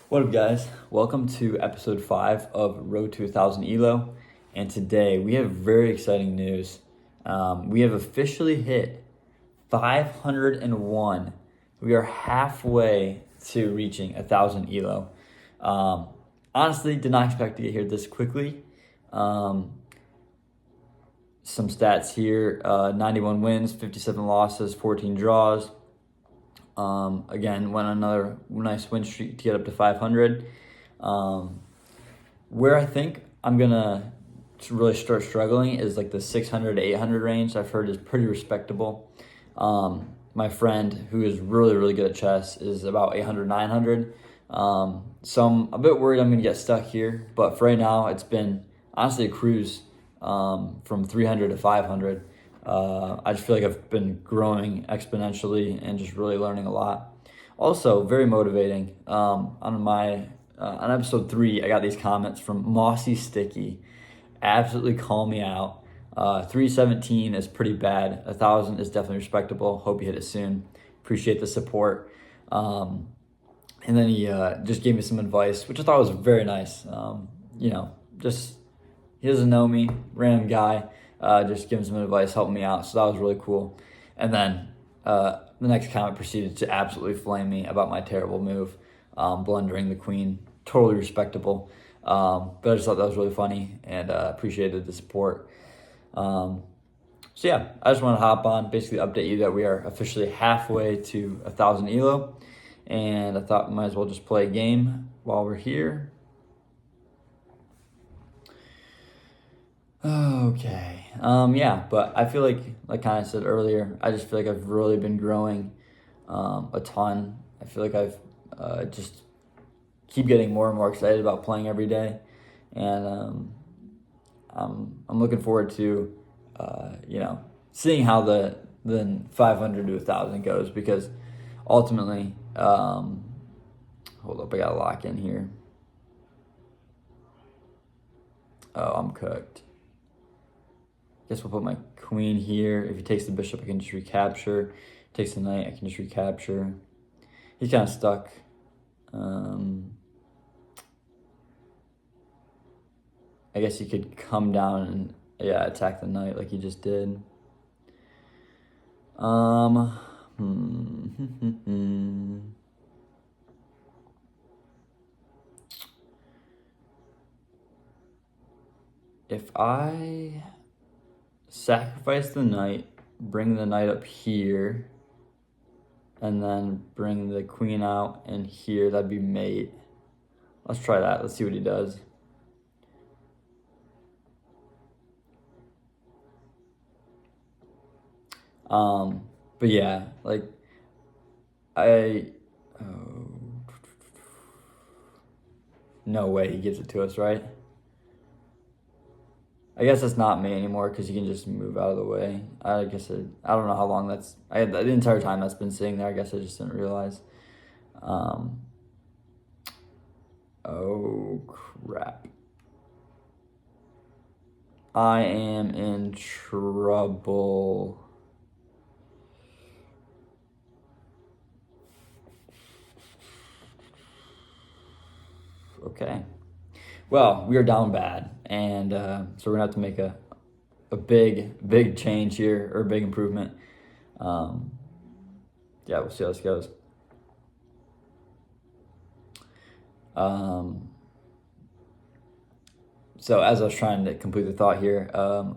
What up, guys? Welcome to episode 5 of Road to 1000 ELO. And today we have very exciting news. We have officially hit 501. We are halfway to reaching 1000 ELO. Honestly, did not expect to get here this quickly. Some stats here: 91 wins, 57 losses, 14 draws. Again, went on another nice win streak to get up to 500. Where I think I'm gonna really start struggling is like the 600 to 800 range. I've heard is pretty respectable. My friend, who is really good at chess, is about 800, 900. So I'm a bit worried I'm gonna get stuck here. But for right now, it's been honestly a cruise from 300 to 500. I just feel like I've been growing exponentially and just really learning a lot. Also, very motivating. On episode 3, I got these comments from Mossy Sticky. Absolutely call me out. 317 is pretty bad. 1000 is definitely respectable. Hope you hit it soon. Appreciate the support. And then he just gave me some advice, which I thought was very nice. Just he doesn't know me, random guy. Just giving some advice, helping me out. So that was really cool. And then the next comment proceeded to absolutely flame me about my terrible move, blundering the queen. Totally respectable. But I just thought that was really funny and appreciated the support. So yeah, I just want to hop on, basically update you that we are officially halfway to 1000 ELO. And I thought we might as well just play a game while we're here. Okay. But I feel like kind of said earlier, I just feel like I've really been growing a ton. I feel like I've just keep getting more and more excited about playing every day, and I'm looking forward to seeing how the 500 to 1000 goes, because ultimately, hold up, I gotta lock in here. Oh, I'm cooked. Guess we'll put my queen here. If he takes the bishop, I can just recapture. Takes the knight, I can just recapture. He's kind of stuck. I guess he could come down and attack the knight like he just did. If I sacrifice the knight, bring the knight up here, and then bring the queen out and here, that'd be mate. Let's try that. Let's see what he does. But yeah, like no way he gives it to us, right? I guess that's not me anymore because you can just move out of the way. I guess I don't know how long that's... the entire time that's been sitting there. I guess I just didn't realize. Oh, crap. I am in trouble. Okay. Well, we are down bad, and so we're gonna have to make a big change here, or a big improvement. We'll see how this goes. So as I was trying to complete the thought here,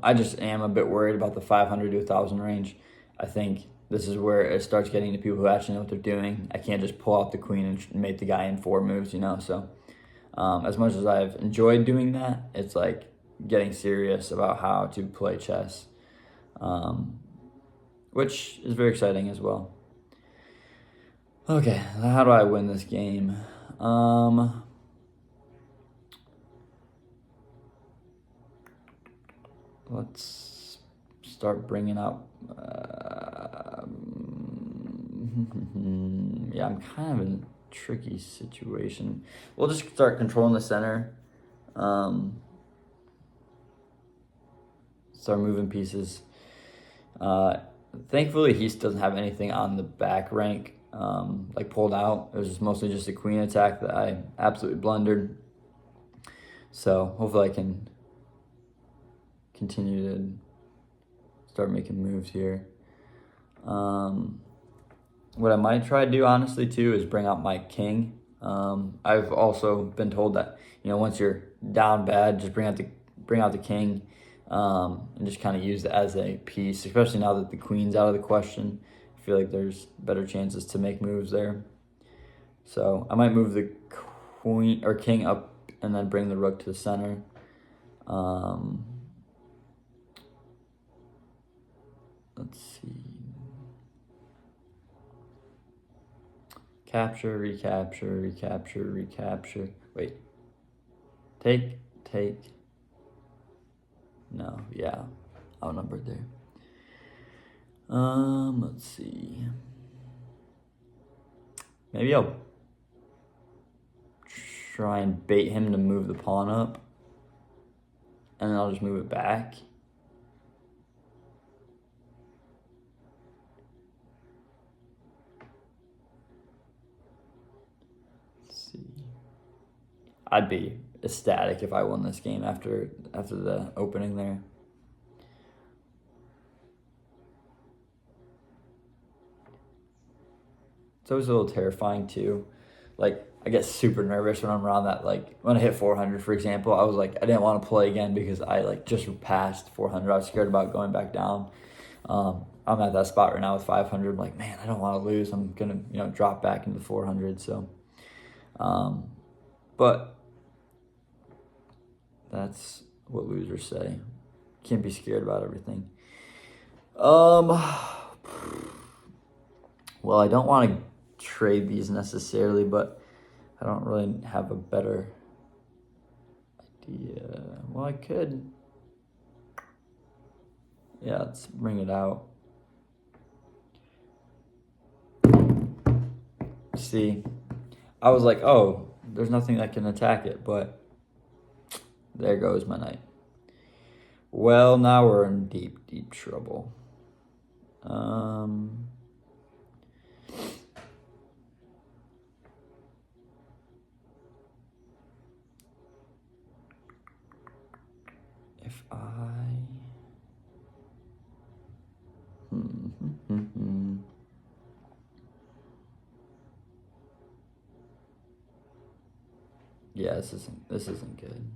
I just am a bit worried about the 500 to 1000 range. I think this is where it starts getting to people who actually know what they're doing. I can't just pull out the queen and make the guy in 4 moves, so... as much as I've enjoyed doing that, it's like getting serious about how to play chess, which is very exciting as well. Okay, how do I win this game? Let's start bringing up... yeah, I'm kind of in tricky situation. We'll just start controlling the center. Start moving pieces. Thankfully, he doesn't have anything on the back rank, like pulled out. It was mostly just a queen attack that I absolutely blundered. So hopefully I can continue to start making moves here. What I might try to do, honestly, too, is bring out my king. I've also been told that, once you're down bad, just bring out the king, and just kind of use it as a piece, especially now that the queen's out of the question. I feel like there's better chances to make moves there. So I might move the queen or king up and then bring the rook to the center. Let's see. Capture, recapture, recapture, recapture. Wait. Take. No, yeah. Outnumbered there. Let's see. Maybe I'll try and bait him to move the pawn up. And then I'll just move it back. I'd be ecstatic if I won this game after the opening there. It's always a little terrifying too. Like, I get super nervous when I'm around that. Like, when I hit 400, for example, I was like, I didn't want to play again because I just passed 400. I was scared about going back down. I'm at that spot right now with 500. I'm like, man, I don't want to lose. I'm gonna drop back into 400. So, but that's what losers say. Can't be scared about everything. Well, I don't want to trade these necessarily, but I don't really have a better idea. Well, I could. Yeah, let's bring it out. See, I was like, oh, there's nothing that can attack it, but there goes my knight. Well, now we're in deep, deep trouble. If I... Yeah, this isn't good.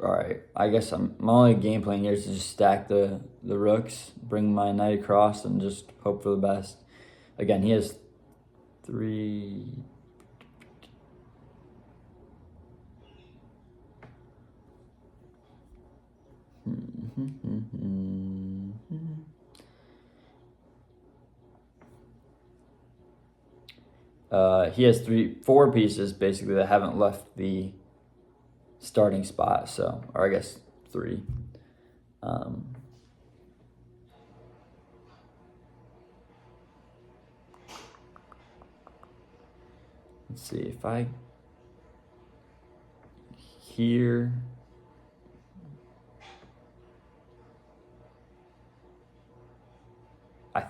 Alright, I guess my only game plan here is to just stack the rooks, bring my knight across, and just hope for the best. Again, he has 3... he has 4 pieces basically that haven't left the starting spot, so, or I guess 3. Let's see if I here. I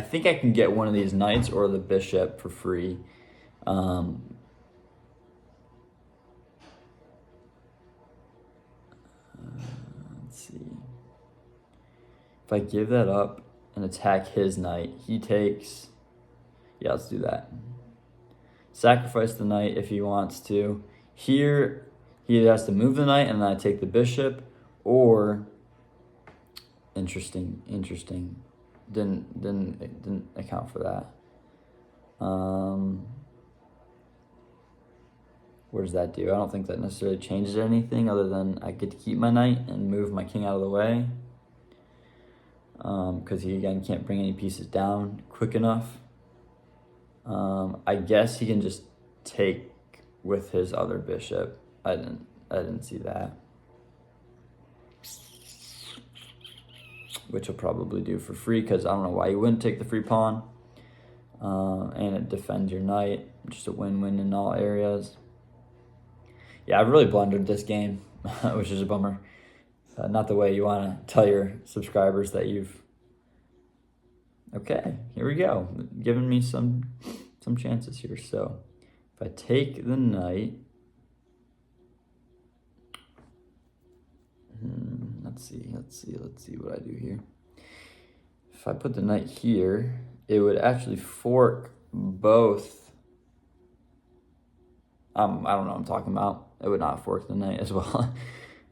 think I can get one of these knights or the bishop for free. Let's see. If I give that up and attack his knight, he takes... Yeah, let's do that. Sacrifice the knight if he wants to. Here, he has to move the knight and then I take the bishop, or... Interesting. Didn't account for that. What does that do? I don't think that necessarily changes anything other than I get to keep my knight and move my king out of the way. Because he, again, can't bring any pieces down quick enough. I guess he can just take with his other bishop. I didn't see that. Which he'll probably do for free, because I don't know why you wouldn't take the free pawn. And it defends your knight. Just a win-win in all areas. Yeah, I've really blundered this game. which is a bummer. Not the way you want to tell your subscribers that you've... Okay, here we go. Giving me some chances here. So if I take the knight, let's see what I do here. If I put the knight here, it would actually fork both. I don't know what I'm talking about. It would not fork the knight as well.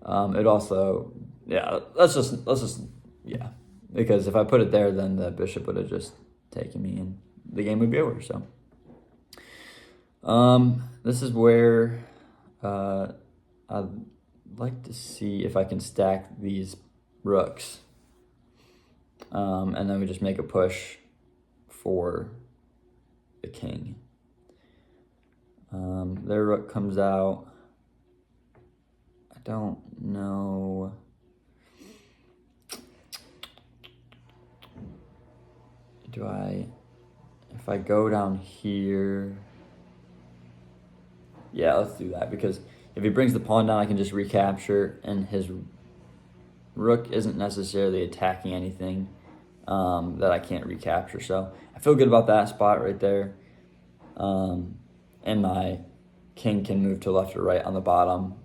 It also, yeah, let's just, yeah. Because if I put it there, then the bishop would have just taken me and the game would be over, so. This is where I'd like to see if I can stack these rooks. And then we just make a push for the king. Their rook comes out. I don't know. If I go down here, yeah, let's do that, because if he brings the pawn down, I can just recapture, and his rook isn't necessarily attacking anything that I can't recapture. So I feel good about that spot right there. And my king can move to left or right on the bottom.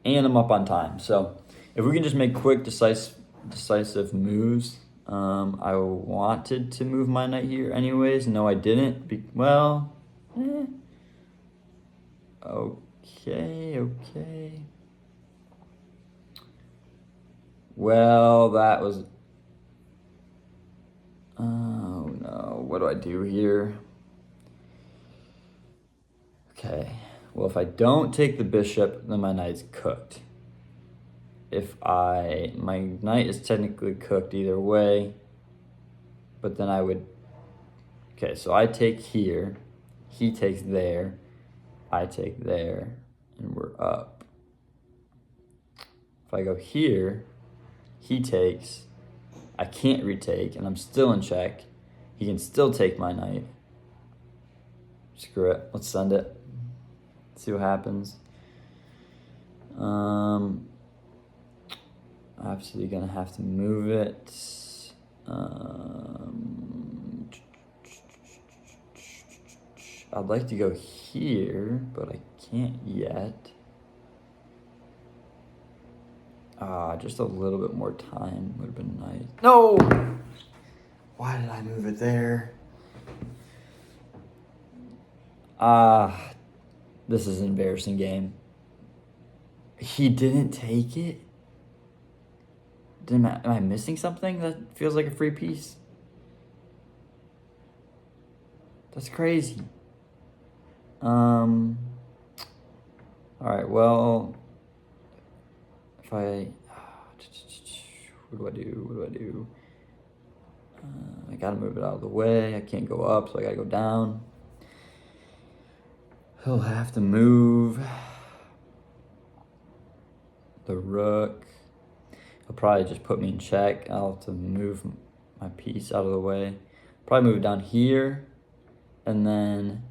And I'm up on time. So if we can just make quick, decisive moves. I wanted to move my knight here anyways. No, I didn't. Okay. Well, that was... Oh no, what do I do here? Okay, well, if I don't take the bishop, then my knight's cooked. My knight is technically cooked either way, but then I would... Okay, so I take here, he takes there, I take there, and we're up. If I go here, he takes, I can't retake, and I'm still in check. He can still take my knight. Screw it, let's send it. See what happens. Obviously gonna have to move it. I'd like to go here, but I can't yet. Just a little bit more time would have been nice. No! Why did I move it there? This is an embarrassing game. He didn't take it? Am I missing something that feels like a free piece? That's crazy. Alright, well, if I... What do I do? I gotta move it out of the way. I can't go up, so I gotta go down. He'll have to move the rook. He'll probably just put me in check. I'll have to move my piece out of the way. Probably move it down here, and then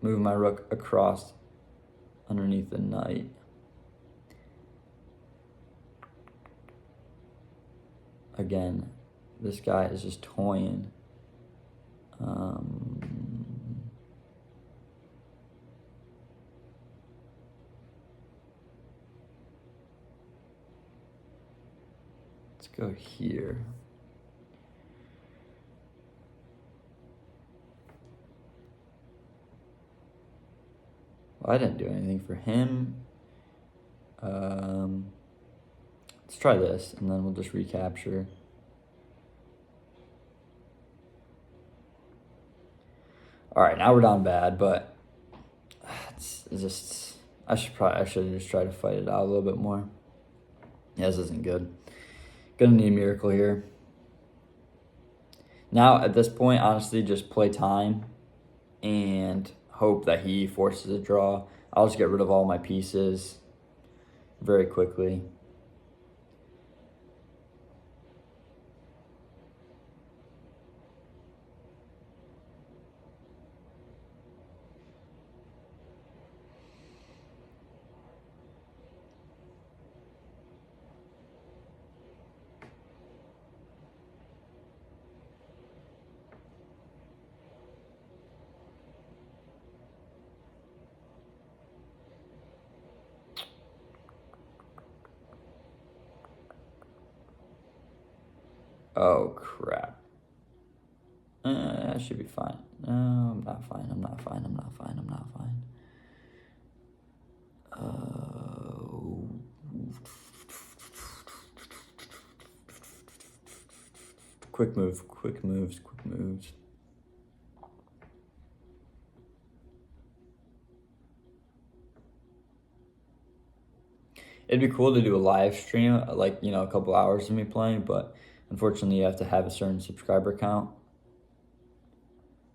move my rook across underneath the knight. Again, this guy is just toying. Let's go here. Well, I didn't do anything for him. Let's try this, and then we'll just recapture. All right, now we're down bad, but it's just I should just try to fight it out a little bit more. Yeah, this isn't good. Gonna need a miracle here. Now at this point, honestly, just play time and hope that he forces a draw. I'll just get rid of all my pieces very quickly. Oh, crap. I should be fine. No, I'm not fine. I'm not fine. I'm not fine. I'm not fine. Quick moves, quick moves, quick moves. It'd be cool to do a live stream, like, you know, a couple hours of me playing, but unfortunately you have to have a certain subscriber count.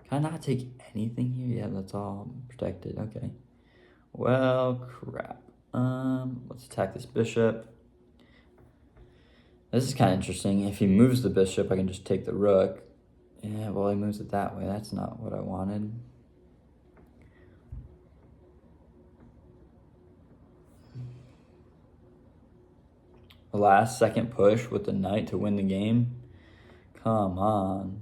Can I not take anything here? Yeah, that's all protected. Okay. Well, crap. Let's attack this bishop. This is kind of interesting. If he moves the bishop, I can just take the rook. Yeah, well, he moves it that way. That's not what I wanted. The last second push with the knight to win the game. Come on.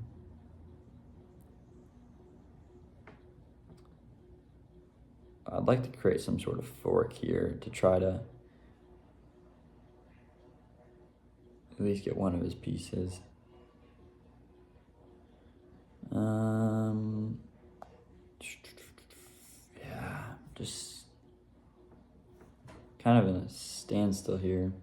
I'd like to create some sort of fork here to try to at least get one of his pieces. Yeah, just kind of in a standstill here.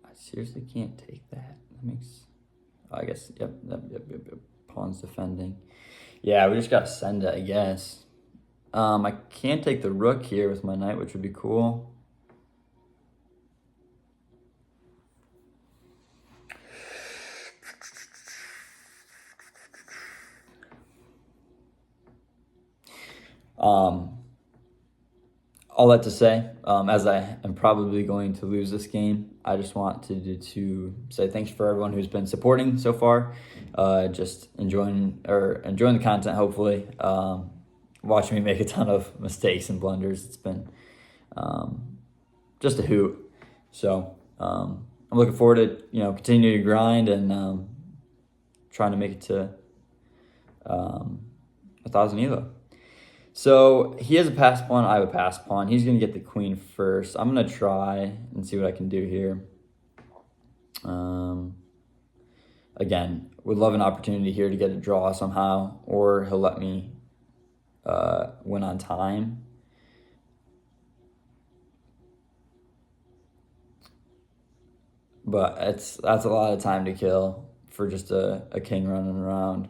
I seriously can't take that. That makes, I guess, yep. Pawn's defending. Yeah, we just got to send it, I guess. I can take the rook here with my knight, which would be cool. All that to say, as I am probably going to lose this game, I just want to say thanks for everyone who's been supporting so far, just enjoying the content. Hopefully, watching me make a ton of mistakes and blunders. It's been just a hoot. So I'm looking forward to continue to grind and trying to make it to 1,000 ELO. So he has a pass pawn, I have a pass pawn. He's going to get the queen first. I'm going to try and see what I can do here. Again, would love an opportunity here to get a draw somehow, or he'll let me win on time. But that's a lot of time to kill for just a king running around.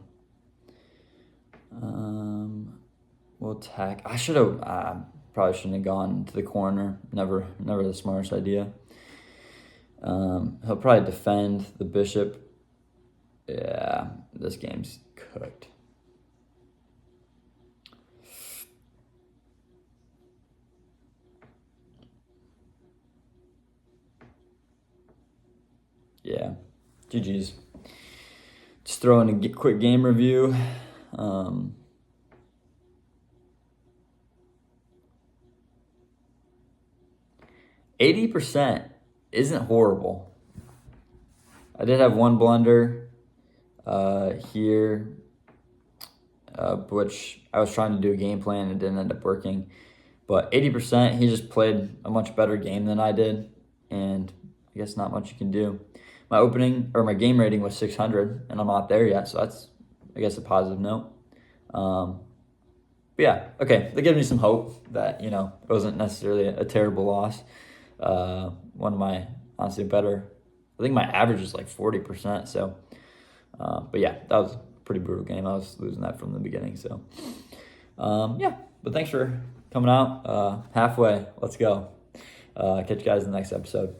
We'll attack. I should have probably shouldn't have gone to the corner. Never the smartest idea. He'll probably defend the bishop. Yeah, this game's cooked. Yeah, GG's. Just throw in a quick game review. 80% isn't horrible. I did have one blunder here, which I was trying to do a game plan and it didn't end up working. But 80%, he just played a much better game than I did, and I guess not much you can do. My game rating was 600, and I'm not there yet, so that's, I guess, a positive note. But yeah, okay, that gives me some hope that, it wasn't necessarily a terrible loss. One of my, honestly, better, I think my average is like 40%, so, but yeah, that was a pretty brutal game. I was losing that from the beginning, so, yeah, but thanks for coming out, halfway, let's go. Catch you guys in the next episode.